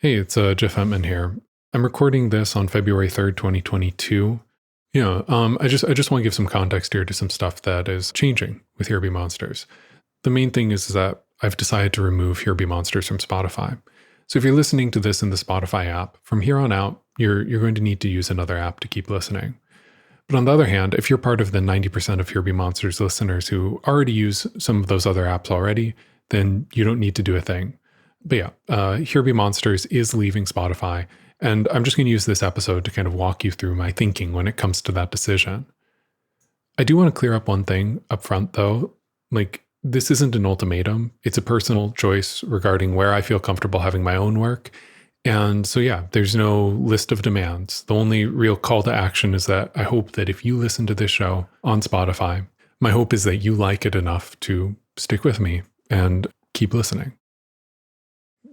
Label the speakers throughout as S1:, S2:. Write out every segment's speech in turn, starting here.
S1: Hey, it's Jeff Emtman here. I'm recording this on February 3rd, 2022. I just want to give some context here to some stuff that is changing with Here Be Monsters. The main thing is that I've decided to remove Here Be Monsters from Spotify. So if you're listening to this in the Spotify app, from here on out, you're going to need to use another app to keep listening. But on the other hand, if you're part of the 90% of Here Be Monsters listeners who already use some of those other apps already, then you don't need to do a thing. But yeah, Here Be Monsters is leaving Spotify, and I'm just going to use this episode to kind of walk you through my thinking when it comes to that decision. I do want to clear up one thing up front, though. This isn't an ultimatum. It's a personal choice regarding where I feel comfortable having my own work. And so, yeah, there's no list of demands. The only real call to action is that I hope that if you listen to this show on Spotify, my hope is that you like it enough to stick with me and keep listening.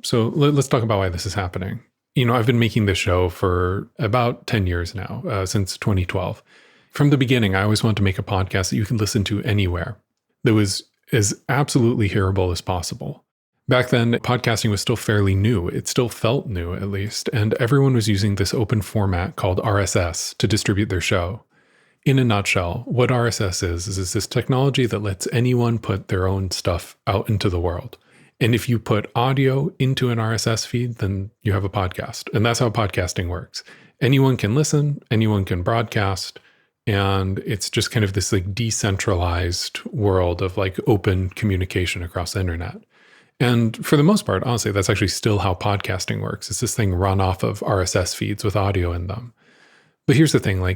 S1: So let's talk about why this is happening. I've been making this show for about 10 years now, since 2012. From the beginning, I always wanted to make a podcast that you can listen to anywhere, that was as absolutely hearable as possible. Back then, podcasting was still fairly new. It still felt new, at least, and everyone was using this open format called RSS to distribute their show. In a nutshell, what RSS is this technology that lets anyone put their own stuff out into the world. And if you put audio into an RSS feed, then you have a podcast. And that's how podcasting works. Anyone can listen, anyone can broadcast, and it's just kind of this decentralized world of open communication across the internet. And for the most part, honestly, that's actually still how podcasting works. It's this thing run off of RSS feeds with audio in them. But here's the thing,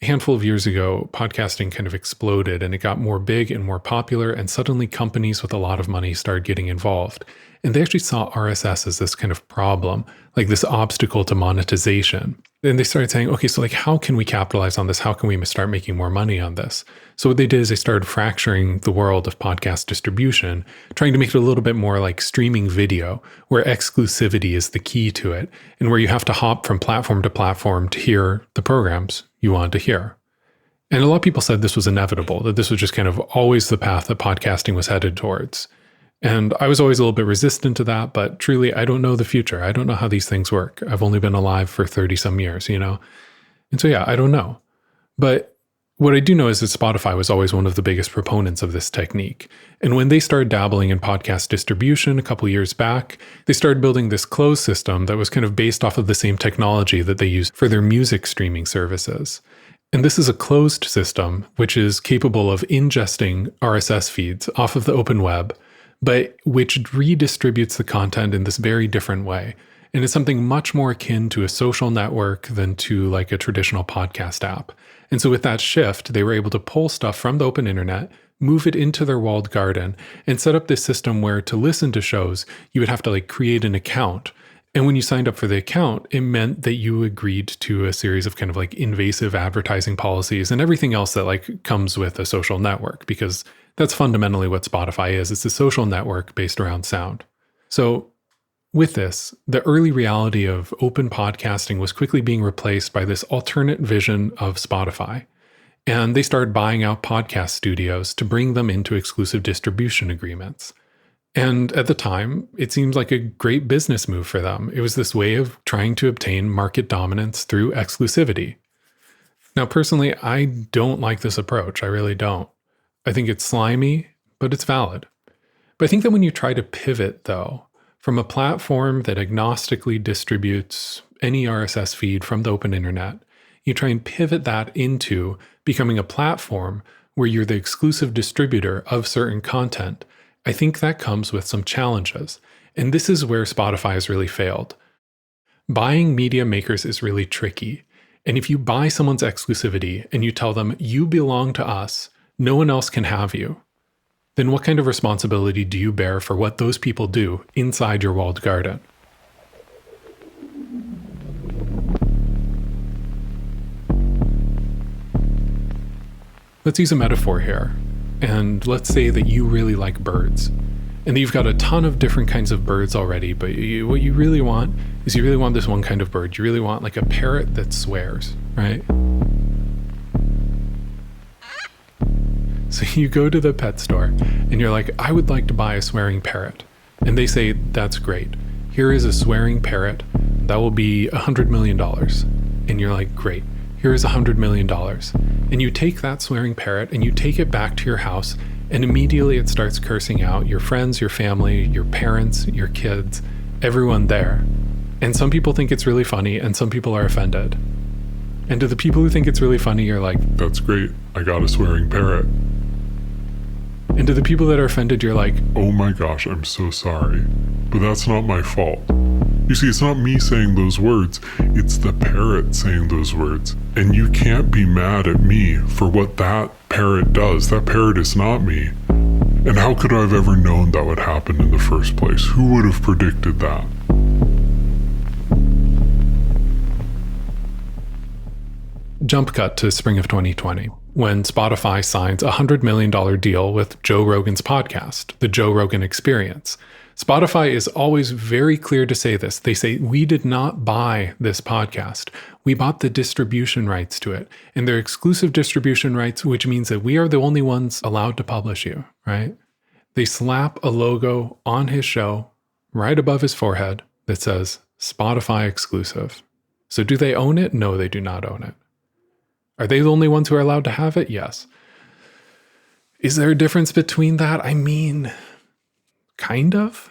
S1: a handful of years ago, podcasting kind of exploded and it got more big and more popular, and suddenly companies with a lot of money started getting involved. And they actually saw RSS as this kind of problem, this obstacle to monetization. And they started saying, okay, so how can we capitalize on this? How can we start making more money on this? So what they did is they started fracturing the world of podcast distribution, trying to make it a little bit more like streaming video, where exclusivity is the key to it, and where you have to hop from platform to platform to hear the programs you want to hear. And a lot of people said this was inevitable, that this was just kind of always the path that podcasting was headed towards. And I was always a little bit resistant to that, but truly, I don't know the future. I don't know how these things work. I've only been alive for 30 some years, And so, yeah, I don't know. But what I do know is that Spotify was always one of the biggest proponents of this technique. And when they started dabbling in podcast distribution a couple years back, they started building this closed system that was kind of based off of the same technology that they use for their music streaming services. And this is a closed system, which is capable of ingesting RSS feeds off of the open web, but which redistributes the content in this very different way. And it's something much more akin to a social network than to a traditional podcast app. And so with that shift, they were able to pull stuff from the open internet, move it into their walled garden, and set up this system where to listen to shows, you would have to create an account. And when you signed up for the account, it meant that you agreed to a series of kind of invasive advertising policies and everything else that comes with a social network, because that's fundamentally what Spotify is. It's a social network based around sound. So with this, the early reality of open podcasting was quickly being replaced by this alternate vision of Spotify. And they started buying out podcast studios to bring them into exclusive distribution agreements. And at the time, it seemed like a great business move for them. It was this way of trying to obtain market dominance through exclusivity. Now, personally, I don't like this approach. I really don't. I think it's slimy, but it's valid. But I think that when you try to pivot, though, from a platform that agnostically distributes any RSS feed from the open internet, you try and pivot that into becoming a platform where you're the exclusive distributor of certain content. I think that comes with some challenges. And this is where Spotify has really failed. Buying media makers is really tricky. And if you buy someone's exclusivity and you tell them, you belong to us, no one else can have you, then what kind of responsibility do you bear for what those people do inside your walled garden? Let's use a metaphor here. And let's say that you really like birds. And you've got a ton of different kinds of birds already, but what you really want is you really want this one kind of bird. You really want a parrot that swears, right? So you go to the pet store and you're like, I would like to buy a swearing parrot. And they say, that's great. here is a swearing parrot that will be $100 million. And you're like, great, here is $100 million. And you take that swearing parrot and you take it back to your house, and immediately it starts cursing out your friends, your family, your parents, your kids, everyone there. And some people think it's really funny and some people are offended. And to the people who think it's really funny, you're like, that's great, I got a swearing parrot. And to the people that are offended, you're like, oh my gosh, I'm so sorry, but that's not my fault. You see, it's not me saying those words, it's the parrot saying those words. And you can't be mad at me for what that parrot does. That parrot is not me. And how could I have ever known that would happen in the first place? Who would have predicted that? Jump cut to spring of 2020, when Spotify signs a $100 million deal with Joe Rogan's podcast, The Joe Rogan Experience. Spotify is always very clear to say this. They say, we did not buy this podcast. We bought the distribution rights to it. And they're exclusive distribution rights, which means that we are the only ones allowed to publish you, right? They slap a logo on his show right above his forehead that says Spotify exclusive. So do they own it? No, they do not own it. Are they the only ones who are allowed to have it? Yes. Is there a difference between that? I mean, kind of.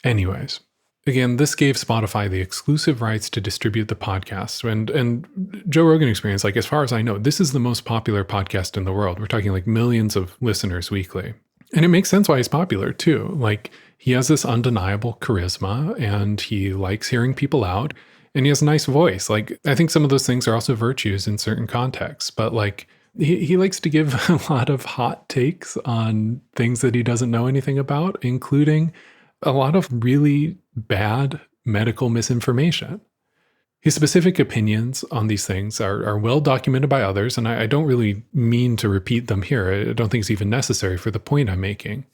S1: Anyways, again, this gave Spotify the exclusive rights to distribute the podcast. And Joe Rogan Experience, like as far as I know, this is the most popular podcast in the world. We're talking like millions of listeners weekly. And it makes sense why he's popular too. Like he has this undeniable charisma and he likes hearing people out. And he has a nice voice. Like, I think some of those things are also virtues in certain contexts, but like, he likes to give a lot of hot takes on things that he doesn't know anything about, including a lot of really bad medical misinformation. His specific opinions on these things are well documented by others, and I don't really mean to repeat them here. I don't think it's even necessary for the point I'm making.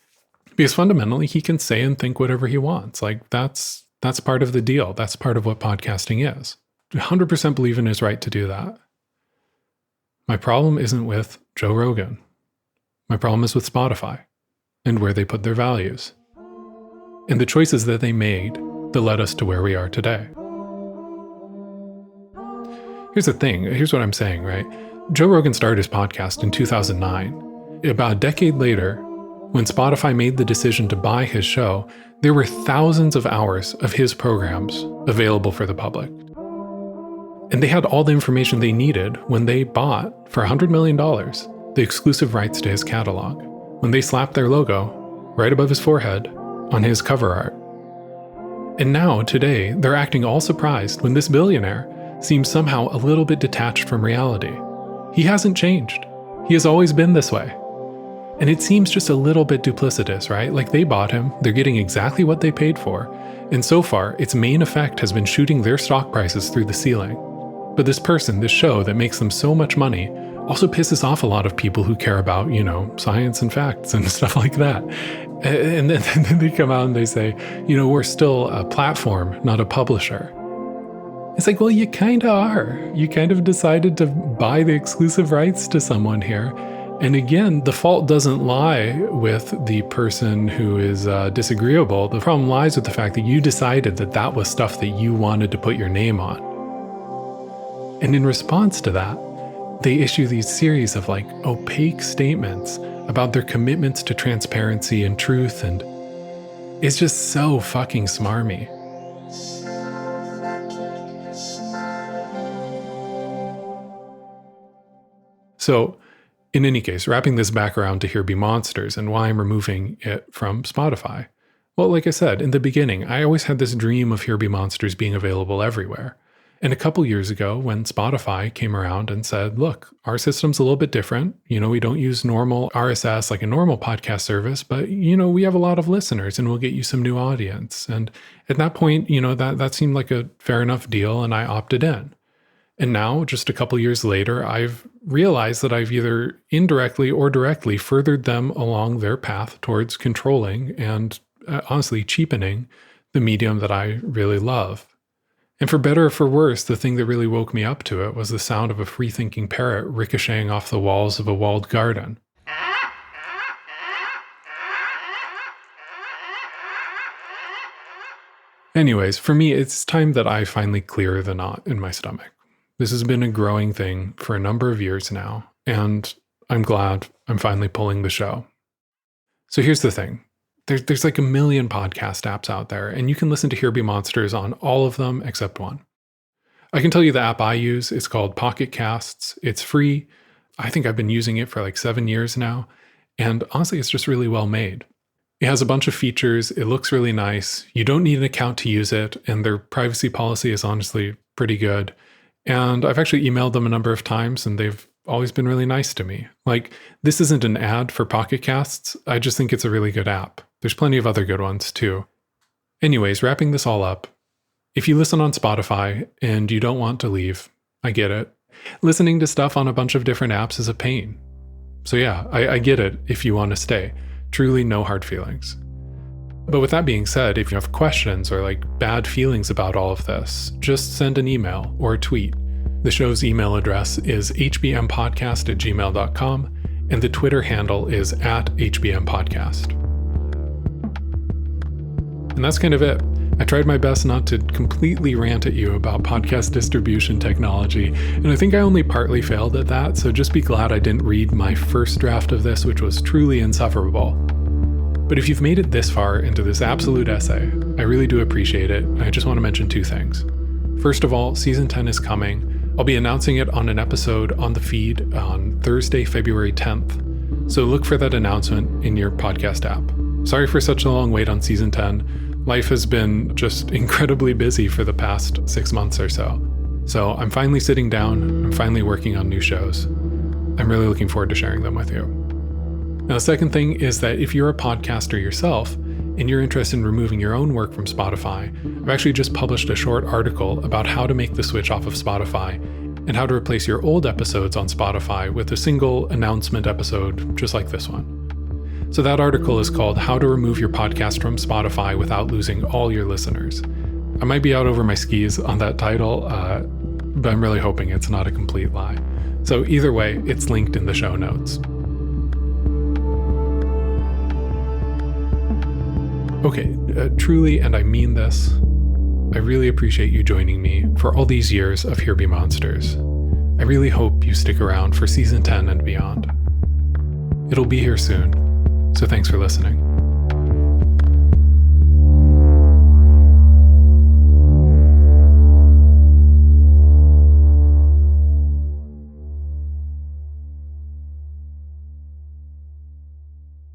S1: Because fundamentally, he can say and think whatever he wants. Like, that's part of the deal. That's part of what podcasting is. 100% believe in his right to do that. My problem isn't with Joe Rogan. My problem is with Spotify and where they put their values and the choices that they made that led us to where we are today. Here's the thing. Here's what I'm saying, right? Joe Rogan started his podcast in 2009. About a decade later, when Spotify made the decision to buy his show, there were thousands of hours of his programs available for the public. And they had all the information they needed when they bought, for $100 million, the exclusive rights to his catalog, when they slapped their logo right above his forehead on his cover art. And now, today, they're acting all surprised when this billionaire seems somehow a little bit detached from reality. He hasn't changed. He has always been this way. And it seems just a little bit duplicitous, right? Like they bought him, they're getting exactly what they paid for, and so far, its main effect has been shooting their stock prices through the ceiling. But this person, this show that makes them so much money, also pisses off a lot of people who care about, science and facts and stuff like that. And then they come out and they say, we're still a platform, not a publisher. It's like, well, you kind of are. You kind of decided to buy the exclusive rights to someone here. And again, the fault doesn't lie with the person who is disagreeable. The problem lies with the fact that you decided that that was stuff that you wanted to put your name on. And in response to that, they issue these series of like opaque statements about their commitments to transparency and truth, and it's just so fucking smarmy. So, in any case, wrapping this back around to Here Be Monsters and why I'm removing it from Spotify. Well, like I said, in the beginning, I always had this dream of Here Be Monsters being available everywhere. And a couple years ago, when Spotify came around and said, look, our system's a little bit different. We don't use normal RSS like a normal podcast service, but, we have a lot of listeners and we'll get you some new audience. And at that point, that seemed like a fair enough deal and I opted in. And now, just a couple years later, I've realized that I've either indirectly or directly furthered them along their path towards controlling and honestly cheapening the medium that I really love. And for better or for worse, the thing that really woke me up to it was the sound of a free-thinking parrot ricocheting off the walls of a walled garden. Anyways, for me, it's time that I finally clear the knot in my stomach. This has been a growing thing for a number of years now, and I'm glad I'm finally pulling the show. So here's the thing. There's like a million podcast apps out there, and you can listen to Here Be Monsters on all of them except one. I can tell you the app I use is called Pocket Casts. It's free. I think I've been using it for like 7 years now, and honestly, it's just really well made. It has a bunch of features. It looks really nice. You don't need an account to use it, and their privacy policy is honestly pretty good. And I've actually emailed them a number of times, and they've always been really nice to me. Like, this isn't an ad for Pocket Casts. I just think it's a really good app. There's plenty of other good ones too. Anyways, wrapping this all up, if you listen on Spotify and you don't want to leave, I get it. Listening to stuff on a bunch of different apps is a pain. So yeah, I get it if you want to stay. Truly no hard feelings. But with that being said, if you have questions or like bad feelings about all of this, just send an email or a tweet. The show's email address is hbmpodcast@gmail.com, and the Twitter handle is @hbmpodcast. And that's kind of it. I tried my best not to completely rant at you about podcast distribution technology, and I think I only partly failed at that, so just be glad I didn't read my first draft of this, which was truly insufferable. But if you've made it this far into this absolute essay, I really do appreciate it. I just want to mention 2 things. First of all, season 10 is coming. I'll be announcing it on an episode on the feed on Thursday, February 10th. So look for that announcement in your podcast app. Sorry for such a long wait on season 10. Life has been just incredibly busy for the past 6 months or so. So I'm finally sitting down. I'm finally working on new shows. I'm really looking forward to sharing them with you. Now, the second thing is that if you're a podcaster yourself and you're interested in removing your own work from Spotify, I've actually just published a short article about how to make the switch off of Spotify and how to replace your old episodes on Spotify with a single announcement episode just like this one. So that article is called How to Remove Your Podcast from Spotify Without Losing All Your Listeners. I might be out over my skis on that title, but I'm really hoping it's not a complete lie. So either way, it's linked in the show notes. Okay, truly, and I mean this, I really appreciate you joining me for all these years of Here Be Monsters. I really hope you stick around for season 10 and beyond. It'll be here soon, so thanks for listening.